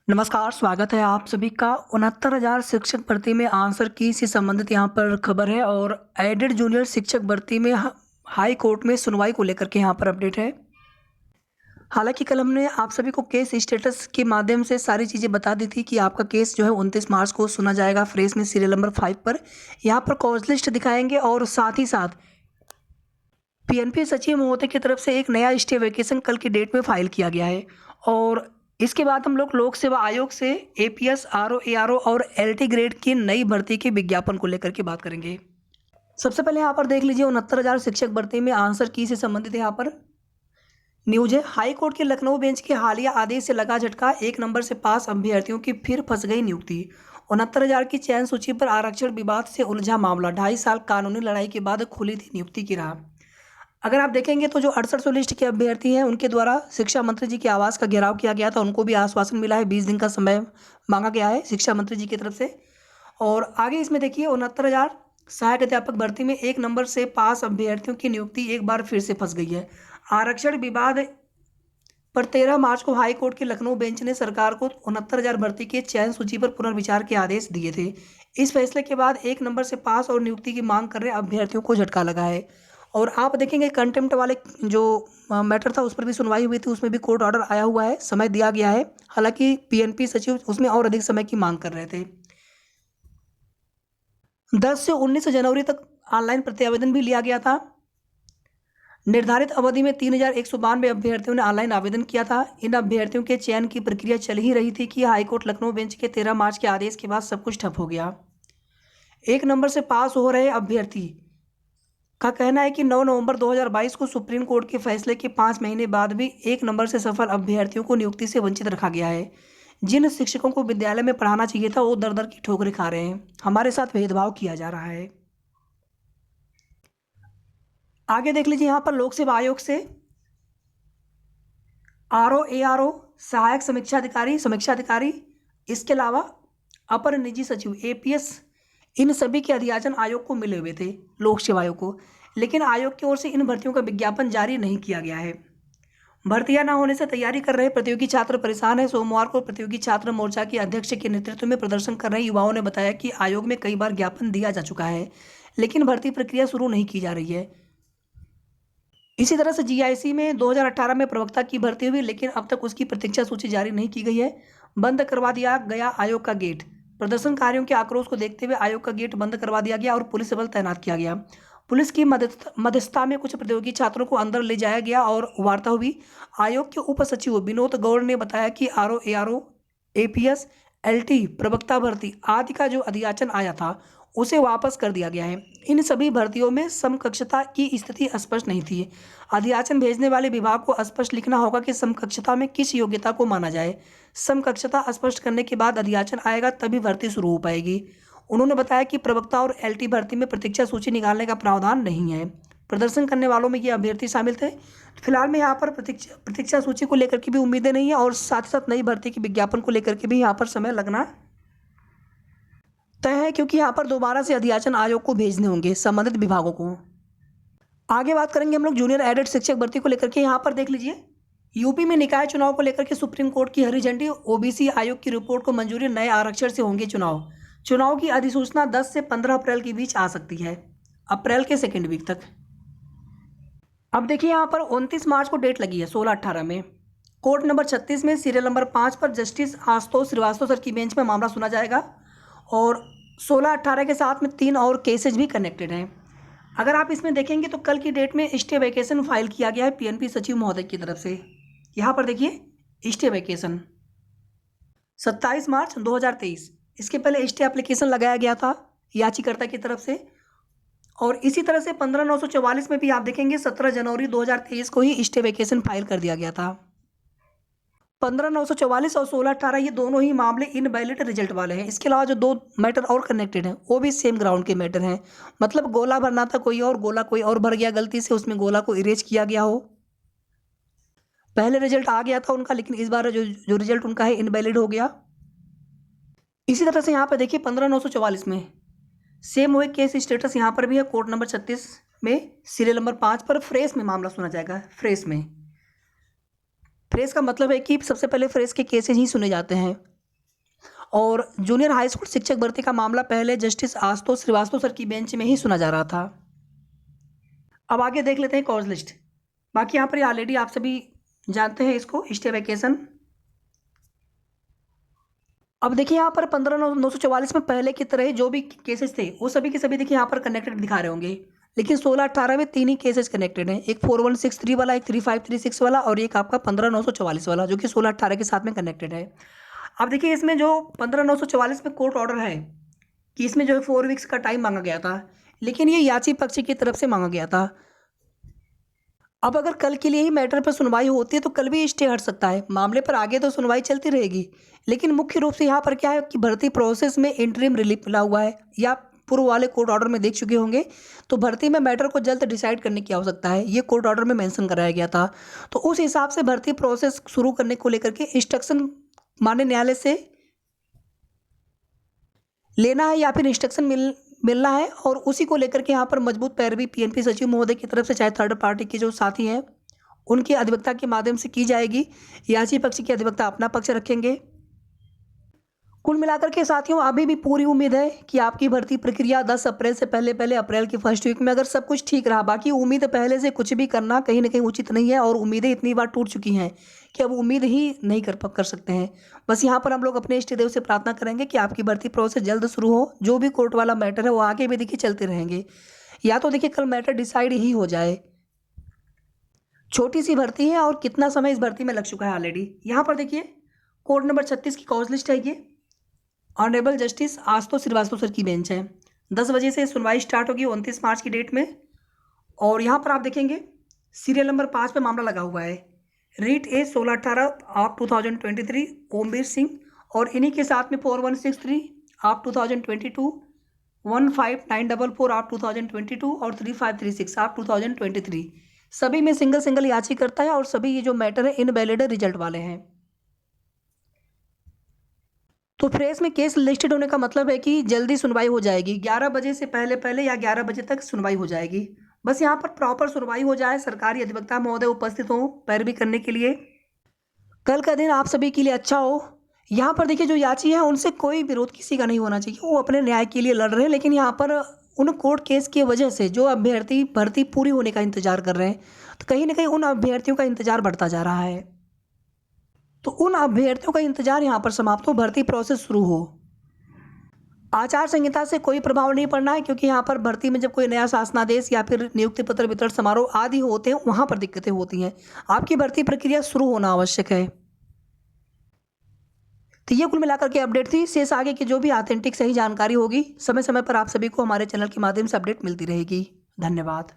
नमस्कार, स्वागत है आप सभी का 69,000 शिक्षक भर्ती में आंसर की से संबंधित यहाँ पर खबर है और एडेड जूनियर शिक्षक भर्ती में हाई कोर्ट में सुनवाई को लेकर के यहाँ पर अपडेट है। हालांकि कल हमने आप सभी को केस स्टेटस के माध्यम से सारी चीज़ें बता दी थी कि आपका केस जो है 29 मार्च को सुना जाएगा फ्रेश में सीरियल नंबर 5 पर। यहाँ पर कॉज लिस्ट दिखाएंगे और साथ ही साथ पीएनपी सचिव महोदय की तरफ से एक नया स्टे वेकेशन कल की डेट में फाइल किया गया है और इसके बाद हम लोग लोक सेवा आयोग से एपीएस, आरओ, एआरओ और एलटी ग्रेड की नई भर्ती के विज्ञापन को लेकर के बात करेंगे। सबसे पहले यहाँ पर देख लीजिए 69,000 शिक्षक भर्ती में आंसर की से संबंधित यहाँ पर न्यूज है। हाई कोर्ट के लखनऊ बेंच के हालिया आदेश से लगा झटका, 1 नंबर से पास अभ्यर्थियों की फिर फंस गई नियुक्ति। 69,000 की चयन सूची पर आरक्षण विवाद से उलझा मामला, 2.5 साल कानूनी लड़ाई के बाद खुली थी नियुक्ति की राह। अगर आप देखेंगे तो जो 6800 लिस्ट के अभ्यर्थी हैं उनके द्वारा शिक्षा मंत्री जी के आवास का घेराव किया गया था, उनको भी आश्वासन मिला है, 20 दिन का समय मांगा गया है शिक्षा मंत्री जी की तरफ से। और आगे इसमें देखिए 69,000 सहायक अध्यापक भर्ती में 1 नंबर से पास अभ्यर्थियों की नियुक्ति एक बार फिर से फंस गई है। आरक्षण विवाद पर 13 मार्च को हाई कोर्ट के लखनऊ बेंच ने सरकार को 69,000 भर्ती के चयन सूची पर पुनर्विचार के आदेश दिए थे। इस फैसले के बाद 1 नंबर से पास और नियुक्ति की मांग कर रहे अभ्यर्थियों को झटका लगा है। और आप देखेंगे कंटेम्प्ट वाले जो मैटर था उस पर भी सुनवाई हुई थी, उसमें भी कोर्ट ऑर्डर आया हुआ है, समय दिया गया है। हालांकि पीएनपी सचिव उसमें और अधिक समय की मांग कर रहे थे। 10 से 19 जनवरी तक ऑनलाइन प्रत्यावेदन भी लिया गया था। निर्धारित अवधि में 3,192 अभ्यर्थियों ने ऑनलाइन आवेदन किया था। इन अभ्यर्थियों के चयन की प्रक्रिया चल ही रही थी कि हाईकोर्ट लखनऊ बेंच के 13 मार्च के आदेश के बाद सब कुछ ठप हो गया। 1 नंबर से पास हो रहे अभ्यर्थी का कहना है कि 9 नवंबर 2022 को सुप्रीम कोर्ट के फैसले के 5 महीने बाद भी 1 नंबर से सफल अभ्यर्थियों को नियुक्ति से वंचित रखा गया है। जिन शिक्षकों को विद्यालय में पढ़ाना चाहिए था वो दर दर की ठोकरें खा रहे हैं। हमारे साथ भेदभाव किया जा रहा है। आगे देख लीजिए यहाँ पर लोक सेवा आयोग से आरओ, एआरओ, सहायक समीक्षा अधिकारी, इसके अलावा अपर निजी सचिव, एपीएस, इन सभी के अध्याचन आयोग को मिले हुए थे, लोक सेवा आयोग को। लेकिन आयोग की ओर से इन भर्तियों का विज्ञापन जारी नहीं किया गया है। भर्तियां न होने से तैयारी कर रहे प्रतियोगी छात्र परेशान है। सोमवार को प्रतियोगी छात्र मोर्चा के अध्यक्ष के नेतृत्व में प्रदर्शन कर रहे युवाओं ने बताया कि आयोग में कई बार ज्ञापन दिया जा चुका है लेकिन भर्ती प्रक्रिया शुरू नहीं की जा रही है। इसी तरह से जीआईसी में 2018 में प्रवक्ता की भर्ती हुई लेकिन अब तक उसकी प्रतीक्षा सूची जारी नहीं की गई है। बंद करवा दिया गया आयोग का गेट। प्रदर्शनकारियों के आक्रोश को देखते हुए आयोग का गेट बंद करवा दिया गया और पुलिस बल तैनात किया गया। पुलिस की मध्यस्थता में कुछ प्रतियोगी छात्रों को अंदर ले जाया गया और वार्ता हुई। आयोग के उप सचिव विनोद गौड़ ने बताया कि आरओ, एआरओ, एपीएस, एलटी, प्रवक्ता भर्ती आदि का जो अध्याचन आया था उसे वापस कर दिया गया है। इन सभी भर्तियों में समकक्षता की स्थिति स्पष्ट नहीं थी। अध्याचन भेजने वाले विभाग को स्पष्ट लिखना होगा कि समकक्षता में किस योग्यता को माना जाए। समकक्षता स्पष्ट करने के बाद अध्याचन आएगा तभी भर्ती शुरू हो पाएगी। उन्होंने बताया कि प्रवक्ता और एलटी भर्ती में प्रतीक्षा सूची निकालने का प्रावधान नहीं है। प्रदर्शन करने वालों में ये अभ्यर्थी शामिल थे। फिलहाल में यहाँ पर प्रतीक्षा सूची को लेकर के भी उम्मीदें नहीं है और साथ ही साथ नई भर्ती के विज्ञापन को लेकर के भी यहाँ पर समय लगना तय है, क्योंकि यहाँ पर दोबारा से अध्याचन आयोग को भेजने होंगे संबंधित विभागों को। आगे बात करेंगे हम लोग जूनियर एडेड शिक्षक भर्ती को लेकर के। यहाँ पर देख लीजिए यूपी में निकाय चुनाव को लेकर के सुप्रीम कोर्ट की हरी झंडी। ओबीसी आयोग की रिपोर्ट को मंजूरी, नए आरक्षण से होंगे चुनाव की अधिसूचना 10 से 15 अप्रैल के बीच आ सकती है, अप्रैल के सेकेंड वीक तक। अब देखिए यहाँ पर 29 मार्च को डेट लगी है 16-18 में। कोर्ट नंबर 36 में सीरियल नंबर 5 पर जस्टिस आशुतोष श्रीवास्तव सर की बेंच में मामला सुना जाएगा और 16-18 के साथ में 3 और केसेज भी कनेक्टेड हैं। अगर आप इसमें देखेंगे तो कल की डेट में स्टे वेकेशन फाइल किया गया है पीएनपी सचिव महोदय की तरफ से। यहाँ पर देखिए स्टे वेकेशन 27 मार्च 2023, इसके पहले स्टे एप्लीकेशन लगाया गया था याचिकाकर्ता की तरफ से। और इसी तरह से 15/944 में भी आप देखेंगे 17 जनवरी 2023 को ही स्टे वेकेशन फाइल कर दिया गया था। 15/944 और 16-18 ये दोनों ही मामले इनवैलिड रिजल्ट वाले हैं। इसके अलावा जो 2 मैटर और कनेक्टेड हैं वो भी सेम ग्राउंड के मैटर हैं। मतलब गोला भरना था कोई और, गोला कोई और भर गया गलती से, उसमें गोला को इरेज किया गया हो। पहले रिजल्ट आ गया था उनका लेकिन इस बार जो रिजल्ट उनका है इनवैलिड हो गया। इसी तरह से यहाँ पर देखिए 15/944 में सेम हुए केस स्टेटस यहाँ पर भी है। कोर्ट नंबर 36 में सीरियल नंबर 5 पर फ्रेश में मामला सुना जाएगा। फ्रेश का मतलब है कि सबसे पहले फ्रेश के केसेज ही सुने जाते हैं। और जूनियर हाई स्कूल शिक्षक भर्ती का मामला पहले जस्टिस आशुतोष श्रीवास्तव सर की बेंच में ही सुना जा रहा था। अब आगे देख लेते हैं कॉज लिस्ट। बाकी यहाँ पर ऑलरेडी आप सभी जानते हैं इसको, स्टे वैकेशन। अब देखिए यहाँ पर 15/9/944 में पहले की तरह जो भी केसेस थे वो सभी के सभी देखिए यहाँ पर कनेक्टेड दिखा रहे होंगे, लेकिन 16/18 में 3 ही केसेस कनेक्टेड हैं, एक 4163 वाला, एक 3536 वाला और एक आपका 15/944 वाला, जो कि 16/18 के साथ में कनेक्टेड है। अब देखिए इसमें जो 15/944 में कोर्ट ऑर्डर है कि इसमें जो है 4 वीक्स का टाइम मांगा गया था, लेकिन ये याची पक्ष की तरफ से मांगा गया था। अब अगर कल के लिए ही मैटर पर सुनवाई होती है तो कल भी स्टे हट सकता है, मामले पर आगे तो सुनवाई चलती रहेगी। लेकिन मुख्य रूप से यहाँ पर क्या है कि भर्ती प्रोसेस में इंटरिम रिलीफ मिला हुआ है, या पूर्व वाले कोर्ट ऑर्डर में देख चुके होंगे, तो भर्ती में मैटर को जल्द डिसाइड करने की आवश्यकता है, ये कोर्ट ऑर्डर में मेंशन कराया गया था। तो उस हिसाब से भर्ती प्रोसेस शुरू करने को लेकर के इंस्ट्रक्शन माननीय न्यायालय से लेना है या फिर इंस्ट्रक्शन मिलना है, और उसी को लेकर के यहाँ पर मजबूत पैरवी पीएनपी सचिव महोदय की तरफ से, चाहे थर्ड पार्टी के जो साथी हैं उनकी अधिवक्ता के माध्यम से की जाएगी। याची पक्ष की अधिवक्ता अपना पक्ष रखेंगे। कुल मिलाकर के साथियों अभी भी पूरी उम्मीद है कि आपकी भर्ती प्रक्रिया 10 अप्रैल से पहले अप्रैल की फर्स्ट वीक में अगर सब कुछ ठीक रहा, बाकी उम्मीद पहले से कुछ भी करना कहीं ना कहीं उचित नहीं है, और उम्मीदें इतनी बार टूट चुकी हैं कि अब उम्मीद ही नहीं कर सकते हैं। बस यहाँ पर हम लोग अपने इष्ट देव से प्रार्थना करेंगे कि आपकी भर्ती प्रोसेस जल्द शुरू हो, जो भी कोर्ट वाला मैटर है वो आगे भी देखिए चलते रहेंगे, या तो देखिए कल मैटर डिसाइड ही हो जाए। छोटी सी भर्ती है और कितना समय इस भर्ती में लग चुका है ऑलरेडी। यहाँ पर देखिए कोर्ट नंबर 36 की कॉज लिस्ट है, ये honourable justice Ashutosh Srivastava sir की बेंच है। 10 बजे से सुनवाई स्टार्ट होगी 29 मार्च की डेट में, और यहाँ पर आप देखेंगे सीरियल नंबर 5 पे मामला लगा हुआ है, रीट ए 16/18/2023 ओमवीर सिंह, और इन्हीं के साथ में 4163/2022, 15944/2022 और 3536/2023 सभी में सिंगल याचिकाकर्ता है, और सभी ये जो मैटर है इनवैलिड रिजल्ट वाले हैं। तो फ्रेश में केस लिस्टेड होने का मतलब है कि जल्दी सुनवाई हो जाएगी, 11 बजे से पहले या 11 बजे तक सुनवाई हो जाएगी। बस यहाँ पर प्रॉपर सुनवाई हो जाए, सरकारी अधिवक्ता महोदय उपस्थित हों पैरवी करने के लिए, कल का दिन आप सभी के लिए अच्छा हो। यहाँ पर देखिए जो याची है उनसे कोई विरोध किसी का नहीं होना चाहिए, वो अपने न्याय के लिए लड़ रहे हैं, लेकिन यहाँ पर उन कोर्ट केस की वजह से जो अभ्यर्थी भर्ती पूरी होने का इंतजार कर रहे हैं, तो कहीं ना कहीं उन अभ्यर्थियों का इंतजार बढ़ता जा रहा है। तो उन अभ्यर्थियों का इंतजार यहाँ पर समाप्त हो, भर्ती प्रोसेस शुरू हो। आचार संहिता से कोई प्रभाव नहीं पड़ना है, क्योंकि यहाँ पर भर्ती में जब कोई नया शासनादेश या फिर नियुक्ति पत्र वितरण समारोह आदि होते हैं वहाँ पर दिक्कतें होती हैं। आपकी भर्ती प्रक्रिया शुरू होना आवश्यक है। तो ये कुल मिलाकर के अपडेट थी। शेष आगे की जो भी ऑथेंटिक सही जानकारी होगी समय समय पर आप सभी को हमारे चैनल के माध्यम से अपडेट मिलती रहेगी। धन्यवाद।